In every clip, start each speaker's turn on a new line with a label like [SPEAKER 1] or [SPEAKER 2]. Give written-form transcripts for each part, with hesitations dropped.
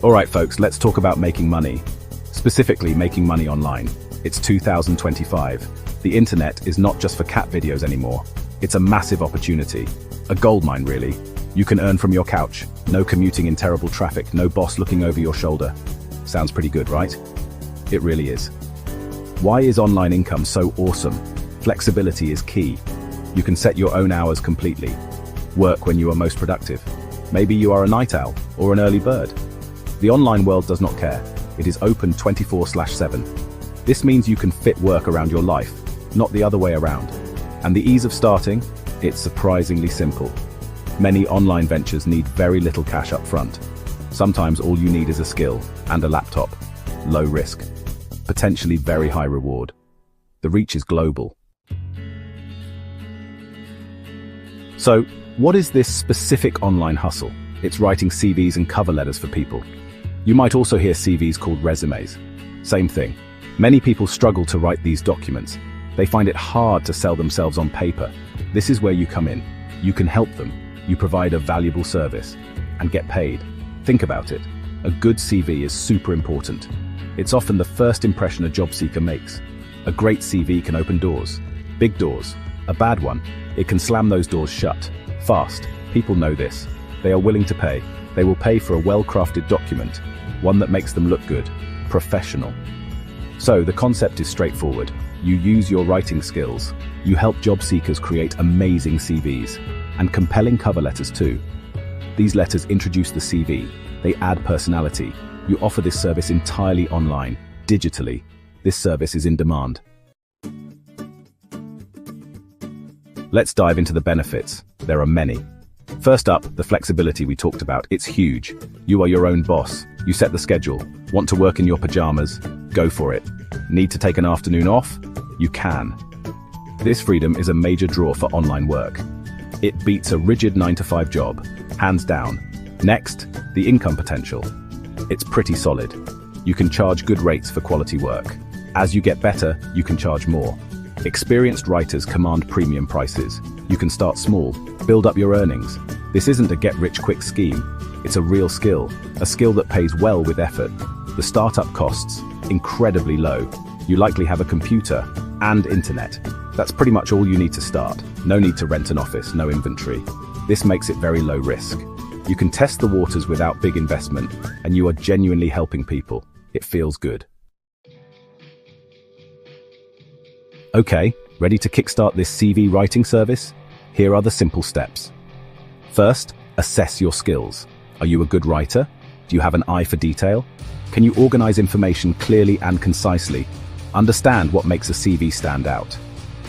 [SPEAKER 1] Alright folks, let's talk about making money. Specifically, making money online. It's 2025. The internet is not just for cat videos anymore. It's a massive opportunity. A goldmine, really. You can earn from your couch. No commuting in terrible traffic, no boss looking over your shoulder. Sounds pretty good, right? It really is. Why is online income so awesome? Flexibility is key. You can set your own hours completely. Work when you are most productive. Maybe you are a night owl or an early bird. The online world does not care. It is open 24/7. This means you can fit work around your life, not the other way around. And the ease of starting? It's surprisingly simple. Many online ventures need very little cash up front. Sometimes all you need is a skill and a laptop. Low risk. Potentially very high reward. The reach is global. So, what is this specific online hustle? It's writing CVs and cover letters for people. You might also hear CVs called resumes. Same thing. Many people struggle to write these documents. They find it hard to sell themselves on paper. This is where you come in. You can help them. You provide a valuable service and get paid. Think about it. A good CV is super important. It's often the first impression a job seeker makes. A great CV can open doors. Big doors. A bad one, it can slam those doors shut. Fast. People know this. They are willing to pay. They will pay for a well-crafted document. One that makes them look good. Professional. So, the concept is straightforward. You use your writing skills. You help job seekers create amazing CVs. And compelling cover letters too. These letters introduce the CV. They add personality. You offer this service entirely online, digitally. This service is in demand. Let's dive into the benefits. There are many. First up, the flexibility we talked about. It's huge. You are your own boss. You set the schedule. Want to work in your pajamas? Go for it. Need to take an afternoon off? You can. This freedom is a major draw for online work. It beats a rigid 9-to-5 job, hands down. Next, the income potential. It's pretty solid. You can charge good rates for quality work. As you get better, you can charge more. Experienced writers command premium prices. You can start small, build up your earnings. This isn't a get-rich-quick scheme. It's a real skill, a skill that pays well with effort. The startup costs, incredibly low. You likely have a computer and internet. That's pretty much all you need to start. No need to rent an office, no inventory. This makes it very low risk. You can test the waters without big investment, and you are genuinely helping people. It feels good. Okay, ready to kickstart this CV writing service? Here are the simple steps. First, assess your skills. Are you a good writer? Do you have an eye for detail? Can you organize information clearly and concisely? Understand what makes a CV stand out.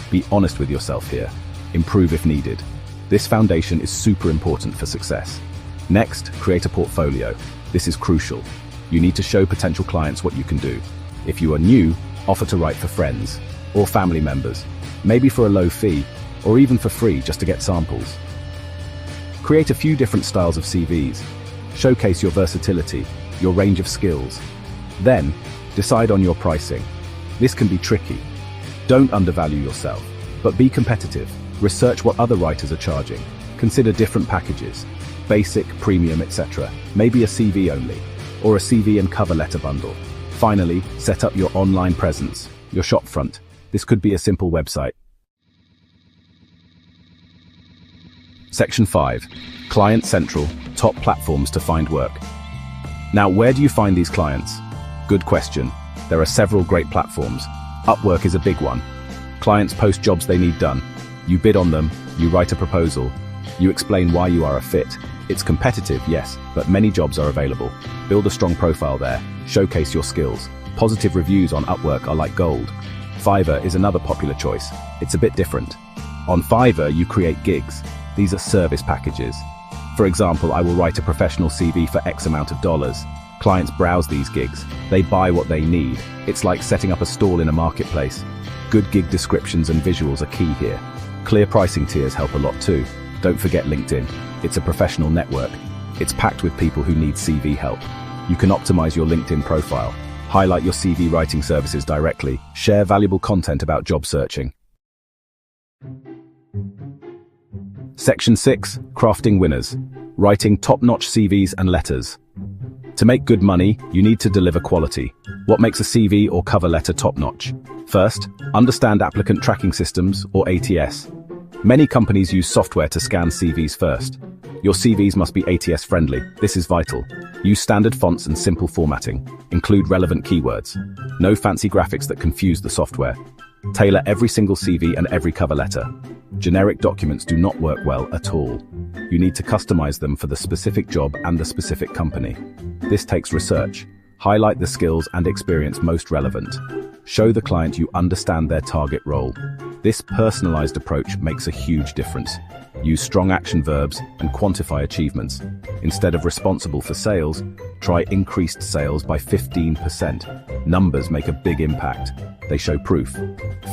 [SPEAKER 1] Be honest with yourself here. Improve if needed. This foundation is super important for success. Next, create a portfolio. This is crucial. You need to show potential clients what you can do. If you are new, offer to write for friends or family members, maybe for a low fee, or even for free just to get samples. Create a few different styles of CVs. Showcase your versatility, your range of skills. Then, decide on your pricing. This can be tricky. Don't undervalue yourself, but be competitive. Research what other writers are charging. Consider different packages, basic, premium, etc. Maybe a CV only, or a CV and cover letter bundle. Finally, set up your online presence, your shopfront. This could be a simple website. Section 5. Client Central, top platforms to find work. Now, where do you find these clients? Good question. There are several great platforms. Upwork is a big one. Clients post jobs they need done. You bid on them, you write a proposal, you explain why you are a fit. It's competitive, yes, but many jobs are available. Build a strong profile there, showcase your skills. Positive reviews on Upwork are like gold. Fiverr is another popular choice. It's a bit different. On Fiverr, you create gigs. These are service packages. For example, I will write a professional CV for X amount of dollars. Clients browse these gigs. They buy what they need. It's like setting up a stall in a marketplace. Good gig descriptions and visuals are key here. Clear pricing tiers help a lot too. Don't forget LinkedIn. It's a professional network. It's packed with people who need CV help. You can optimize your LinkedIn profile. Highlight your CV writing services directly. Share valuable content about job searching. Section 6. Crafting winners. Writing top-notch CVs and letters. To make good money, you need to deliver quality. What makes a CV or cover letter top-notch? First, understand applicant tracking systems, or ATS. Many companies use software to scan CVs first. Your CVs must be ATS friendly. This is vital. Use standard fonts and simple formatting. Include relevant keywords. No fancy graphics that confuse the software. Tailor every single CV and every cover letter. Generic documents do not work well at all. You need to customize them for the specific job and the specific company. This takes research. Highlight the skills and experience most relevant. Show the client you understand their target role. This personalized approach makes a huge difference. Use strong action verbs and quantify achievements. Instead of responsible for sales, try increased sales by 15%. Numbers make a big impact. They show proof.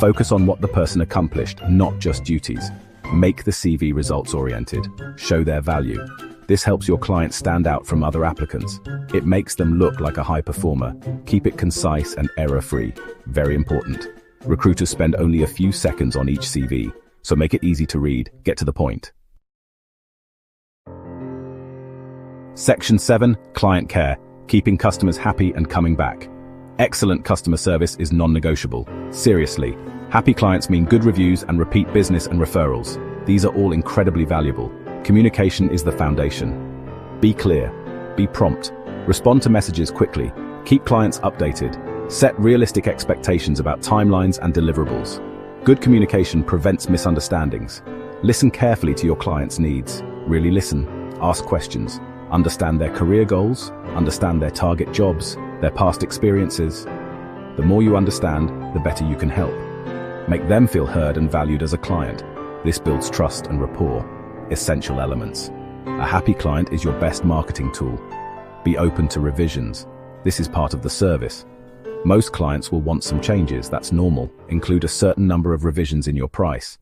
[SPEAKER 1] Focus on what the person accomplished, not just duties. Make the CV results-oriented. Show their value. This helps your client stand out from other applicants. It makes them look like a high performer. Keep it concise and error-free. Very important. Recruiters spend only a few seconds on each CV, so make it easy to read. Get to the point. Section 7, Client Care. Keeping customers happy and coming back. Excellent customer service is non-negotiable. Seriously, happy clients mean good reviews and repeat business and referrals. These are all incredibly valuable. Communication is the foundation. Be clear. Be prompt. Respond to messages quickly. Keep clients updated. Set realistic expectations about timelines and deliverables. Good communication prevents misunderstandings. Listen carefully to your clients' needs. Really listen. Ask questions. Understand their career goals. Understand their target jobs, their past experiences. The more you understand, the better you can help. Make them feel heard and valued as a client. This builds trust and rapport. Essential elements. A happy client is your best marketing tool. Be open to revisions. This is part of the service. Most clients will want some changes, that's normal. Include a certain number of revisions in your price.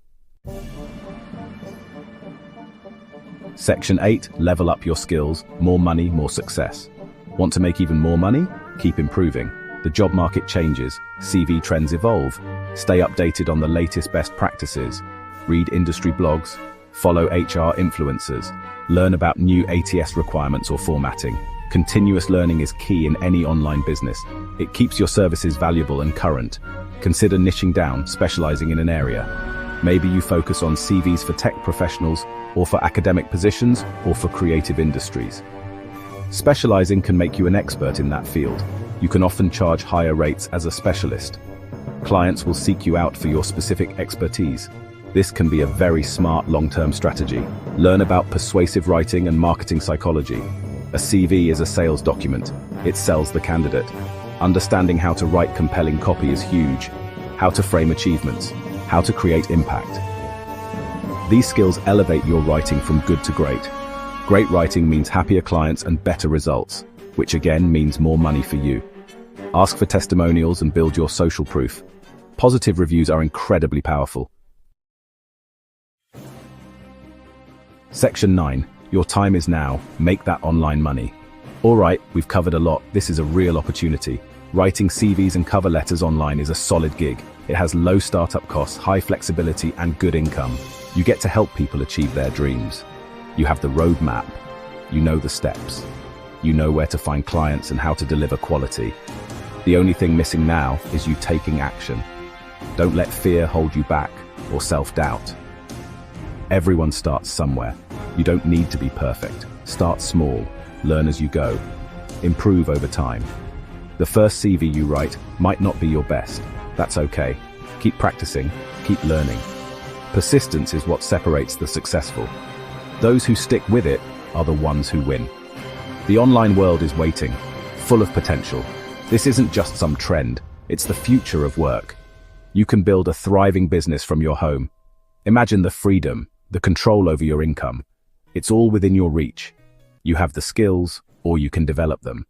[SPEAKER 1] Section 8, level up your skills. More money, more success. Want to make even more money? Keep improving. The job market changes. CV trends evolve. Stay updated on the latest best practices. Read industry blogs. Follow HR influencers. Learn about new ATS requirements or formatting. Continuous learning is key in any online business. It keeps your services valuable and current. Consider niching down, specializing in an area. Maybe you focus on CVs for tech professionals, or for academic positions, or for creative industries. Specializing can make you an expert in that field. You can often charge higher rates as a specialist. Clients will seek you out for your specific expertise. This can be a very smart long-term strategy. Learn about persuasive writing and marketing psychology. A CV is a sales document. It sells the candidate. Understanding how to write compelling copy is huge. How to frame achievements. How to create impact. These skills elevate your writing from good to great. Great writing means happier clients and better results, which again means more money for you. Ask for testimonials and build your social proof. Positive reviews are incredibly powerful. Section 9. Your time is now. Make that online money. Alright, we've covered a lot. This is a real opportunity. Writing CVs and cover letters online is a solid gig. It has low startup costs, high flexibility, and good income. You get to help people achieve their dreams. You have the roadmap. You know the steps. You know where to find clients and how to deliver quality. The only thing missing now is you taking action. Don't let fear hold you back or self-doubt. Everyone starts somewhere. You don't need to be perfect. Start small. Learn as you go. Improve over time. The first CV you write might not be your best. That's okay. Keep practicing. Keep learning. Persistence is what separates the successful. Those who stick with it are the ones who win. The online world is waiting, full of potential. This isn't just some trend. It's the future of work. You can build a thriving business from your home. Imagine the freedom, the control over your income. It's all within your reach. You have the skills, or you can develop them.